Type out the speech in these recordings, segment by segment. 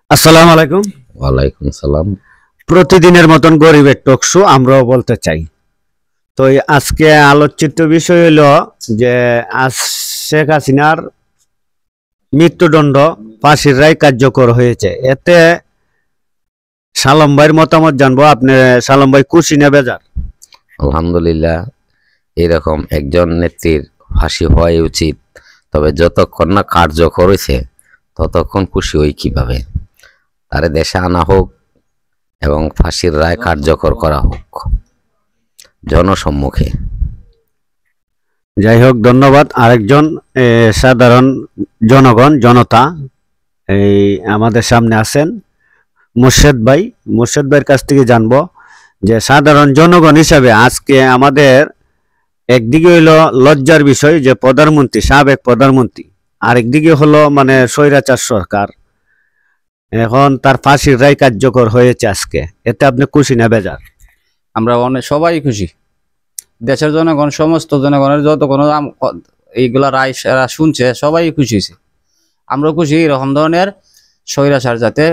আসসালামু আলাইকুম। ওয়ালাইকুম সালাম। প্রতিদিনের মতন গরিবের টক শো আমরাও বলতে চাই। তো আজকে আলোচিত বিষয় হলো যে আজ শেখ হাসিনার মৃত্যুদণ্ড ফাঁসির রায় কার্যকর হয়েছে। এতে সালম ভাইয়ের মতামত জানবো। আপনি সালম ভাই খুশি না বেজার? আলহামদুলিল্লাহ, এরকম একজন নেত্রীর ফাঁসি হওয়াই উচিত। তবে যতক্ষণ না কার্যকর হয়েছে ততক্ষণ খুশি হই কিভাবে? তারে দেশে আনা হোক এবং ফাঁসির রায় কার্যকর করা হোক জনসম্মুখে। যাই হোক, ধন্যবাদ। আরেকজন সাধারণ জনগণ জনতা এই আমাদের সামনে আছেন মুর্শেদ ভাই। মুর্শেদ ভাইয়ের কাছ থেকে জানবো যে সাধারণ জনগণ হিসাবে আজকে আমাদের একদিকে হইলো লজ্জার বিষয় যে প্রধানমন্ত্রী, সাবেক প্রধানমন্ত্রী, আরেকদিকে হলো মানে স্বৈরাচার সরকার, এখন তার ফাঁসির রায় কার্যকর হয়েছে আজকে। এতে আপনি খুশি না বেজার? আমরা সবাই খুশি। দেশের জনগণ, সমস্ত জনগণের যত কোনো এইগুলা রায় শুনছে সবাই খুশি হয়েছে। আমরা খুশি এরকম ধরনের স্বৈরাচার যাতে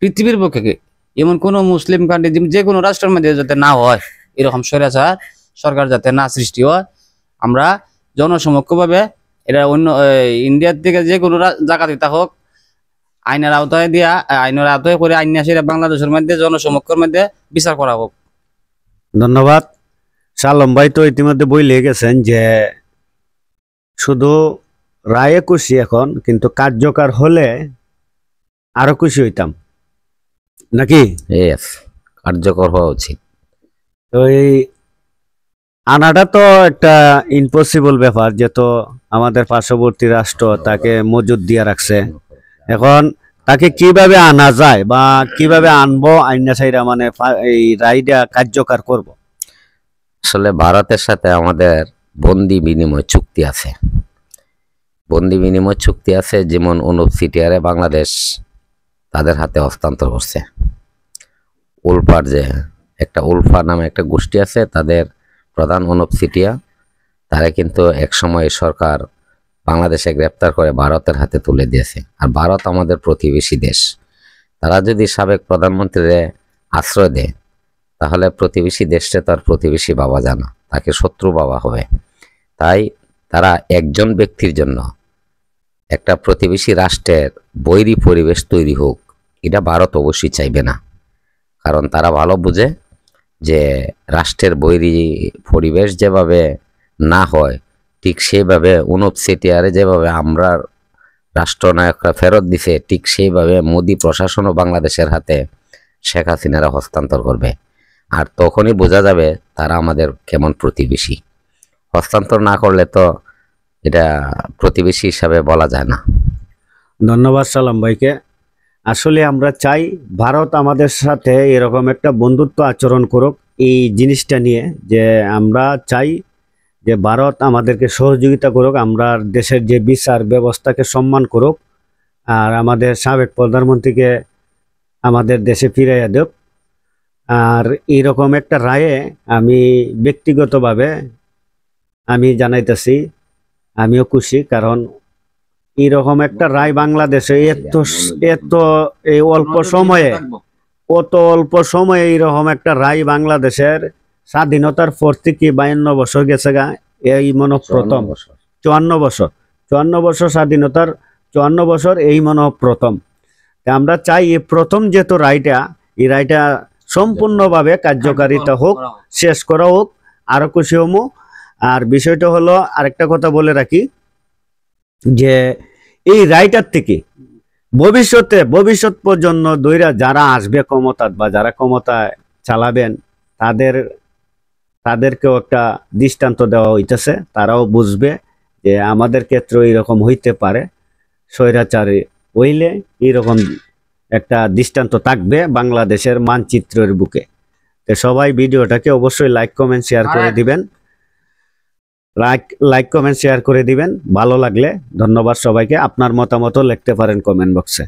পৃথিবীর পক্ষে এমন কোনো মুসলিম কান্ট্রি যে কোনো রাষ্ট্রের মধ্যে যাতে না হয়, এরকম স্বৈরাচার সরকার যাতে না সৃষ্টি হয়। আমরা জনসমক্ষভাবে এটা অন্য ইন্ডিয়ার থেকে যে কোনো জায়গাতে তা হোক আইনের আওতায় দিয়া, আইনের আওতায় করে আইন আসে বাংলাদেশের মধ্যে জনসমক্ষের মধ্যে বিচার করা হোক। ধন্যবাদ। সালম ভাই তো ইতিমধ্যে বই লিখে গেছেন যে শুধু রায়ে খুশি এখন, কিন্তু কার্যকর হলে আরো খুশি হইতাম, নাকি? কার্যকর হওয়া উচিত। তো এই আনাটা তো একটা ইম্পসিবল ব্যাপার, যেহেতু আমাদের পার্শ্ববর্তী রাষ্ট্র তাকে মজুদ দিয়ে রাখছে। এখন তাকে কিভাবে আনা যায় বা কিভাবে আনবো আইনা সাইরা মানে এই রায়টা কার্যকর করব? আসলে ভারতের সাথে আমাদের বন্দি বিনিময় চুক্তি আছে। বন্দি বিনিময় চুক্তি আছে, যেমন অনুপ সিটিয়ারে বাংলাদেশ তাদের হাতে হস্তান্তর করছে। উলফার যে একটা উলফা নামে একটা গোষ্ঠী আছে, তাদের প্রধান অনুপ সিটিয়া, তারা কিন্তু একসময় সরকার বাংলাদেশে গ্রেপ্তার করে ভারতের হাতে তুলে দিয়েছে। আর ভারত আমাদের প্রতিবেশী দেশ। তারা যদি সাবেক প্রধানমন্ত্রীর আশ্রয় দেয় তাহলে প্রতিবেশী দেশটা তার প্রতিবেশী বাবা জানা, তাকে শত্রু বাবা হবে। তাই তারা একজন ব্যক্তির জন্য একটা প্রতিবেশী রাষ্ট্রের বৈরী পরিবেশ তৈরি হোক, এটা ভারত অবশ্যই চাইবে না। কারণ তারা ভালো বুঝে যে রাষ্ট্রের বৈরী পরিবেশ যেভাবে না হয়, ঠিক সেইভাবে অনুপ সেটিয়ারে যেভাবে আমরা রাষ্ট্রনায়করা ফেরত দিছে, ঠিক সেইভাবে মোদি প্রশাসনও বাংলাদেশের হাতে শেখ হাসিনারা হস্তান্তর করবে। আর তখনই বোঝা যাবে তারা আমাদের কেমন প্রতিবেশী। হস্তান্তর না করলে তো এটা প্রতিবেশী হিসাবে বলা যায় না। ধন্যবাদ সালাম ভাইকে। আসলে আমরা চাই ভারত আমাদের সাথে এরকম একটা বন্ধুত্ব আচরণ করুক এই জিনিসটা নিয়ে, যে আমরা চাই যে ভারত আমাদেরকে সহযোগিতা করুক, আমরা দেশের যে বিচার ব্যবস্থাকে সম্মান করুক, আর আমাদের সাবেক প্রধানমন্ত্রীকে আমাদের দেশে ফিরাইয়া দেব। আর এইরকম একটা রায়ে আমি ব্যক্তিগতভাবে আমি জানাইতেছি আমিও খুশি, কারণ এরকম একটা রায় বাংলাদেশে এত এই অল্প সময়ে, অল্প সময়ে এইরকম একটা রায় বাংলাদেশের স্বাধীনতার পর থেকে 52 বছর গেছে গা, এই মনে প্রথম। 54 বছর স্বাধীনতার, 54 বছর এই মনে প্রথম। আমরা চাই এই প্রথম যেহেতু রায়টা, এই রায়টা সম্পূর্ণভাবে কার্যকারিতা হোক, শেষ করা হোক, আরো খুশি হমু। আর বিষয়টা হলো, আরেকটা কথা বলে রাখি যে এই রায়টার থেকে ভবিষ্যৎ প্রজন্ম দৈরা যারা আসবে ক্ষমতা বা যারা ক্ষমতায় চালাবেন, তাদেরকেও একটা দৃষ্টান্ত দেওয়া হইতেছে। তারাও বুঝবে যে আমাদের ক্ষেত্রে এরকম হইতে পারে, স্বৈরাচারী হইলে এইরকম একটা দৃষ্টান্ত থাকবে বাংলাদেশের মানচিত্রের বুকে। তো সবাই ভিডিওটাকে অবশ্যই লাইক কমেন্ট শেয়ার করে দিবেন। লাইক কমেন্ট শেয়ার করে দিবেন ভালো লাগলে। ধন্যবাদ সবাইকে। আপনার মতামতও লিখতে পারেন কমেন্ট বক্সে।